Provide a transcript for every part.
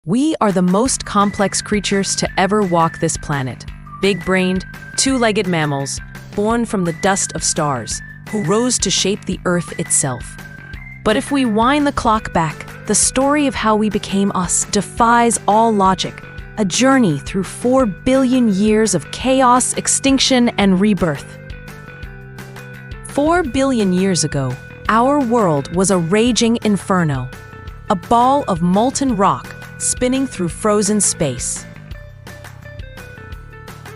We are the most complex creatures to ever walk this planet. Big-brained, two-legged mammals, born from the dust of stars, who rose to shape the Earth itself. But if we wind the clock back, the story of how we became us defies all logic. A journey through 4 billion years of chaos, extinction, and rebirth. 4 billion years ago, our world was a raging inferno. A ball of molten rock spinning through frozen space.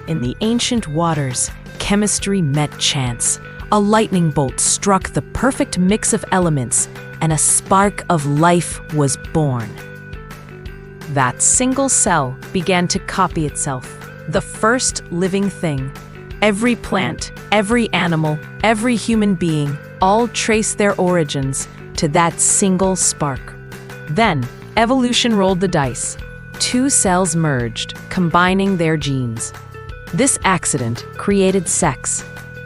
In the ancient waters, chemistry met chance. A lightning bolt struck the perfect mix of elements, and a spark of life was born. That single cell began to copy itself, the first living thing. Every plant, every animal, every human being, all trace their origins to that single spark. Then, evolution rolled the dice. 2 cells merged, combining their genes. This accident created sex,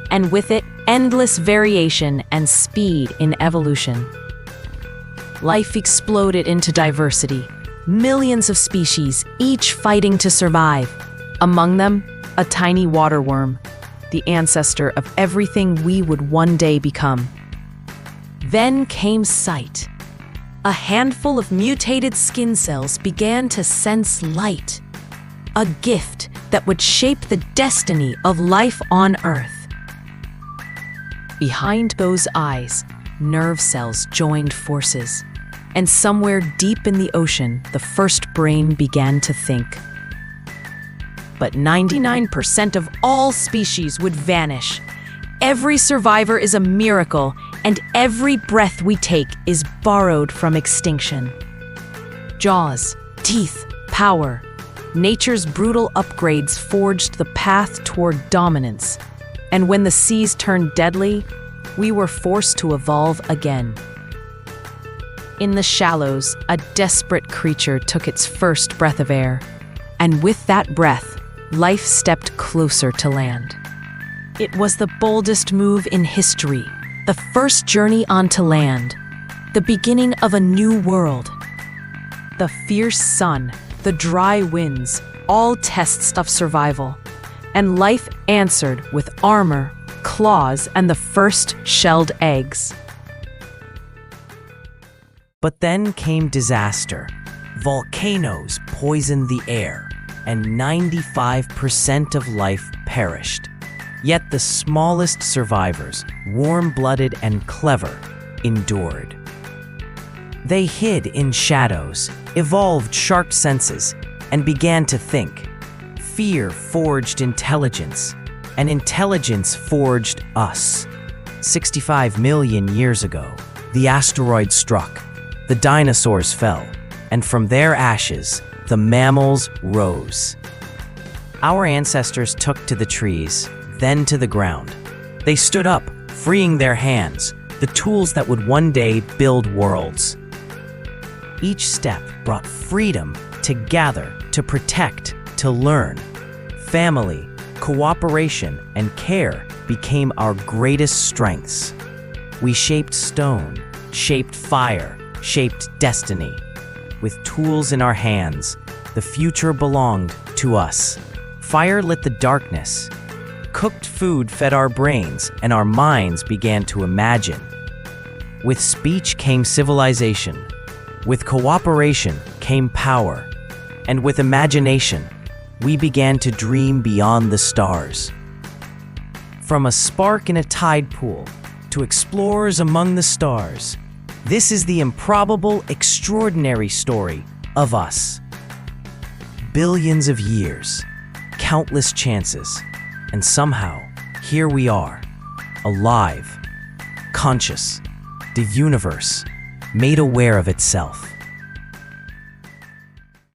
and with it, endless variation and speed in evolution. Life exploded into diversity. Millions of species, each fighting to survive. Among them, a tiny water worm, the ancestor of everything we would one day become. Then came sight. A handful of mutated skin cells began to sense light, a gift that would shape the destiny of life on Earth. Behind those eyes, nerve cells joined forces, and somewhere deep in the ocean, the first brain began to think. But 99% of all species would vanish. Every survivor is a miracle, and every breath we take is borrowed from extinction. Jaws, teeth, power. Nature's brutal upgrades forged the path toward dominance. And when the seas turned deadly, we were forced to evolve again. In the shallows, a desperate creature took its first breath of air. And with that breath, life stepped closer to land. It was the boldest move in history, the first journey onto land, the beginning of a new world. The fierce sun, the dry winds, all tests of survival. And life answered with armor, claws, and the first shelled eggs. But then came disaster. Volcanoes poisoned the air, and 95% of life perished. Yet the smallest survivors, warm-blooded and clever, endured. They hid in shadows, evolved sharp senses, and began to think. Fear forged intelligence, and intelligence forged us. 65 million years ago, the asteroid struck, the dinosaurs fell, and from their ashes, the mammals rose. Our ancestors took to the trees, then to the ground. They stood up, freeing their hands, the tools that would one day build worlds. Each step brought freedom to gather, to protect, to learn. Family, cooperation, and care became our greatest strengths. We shaped stone, shaped fire, shaped destiny. With tools in our hands, the future belonged to us. Fire lit the darkness. Cooked food fed our brains, and our minds began to imagine. With speech came civilization. With cooperation came power. And with imagination, we began to dream beyond the stars. From a spark in a tide pool to explorers among the stars, this is the improbable, extraordinary story of us. Billions of years, countless chances, and somehow, here we are, alive, conscious, the universe, made aware of itself.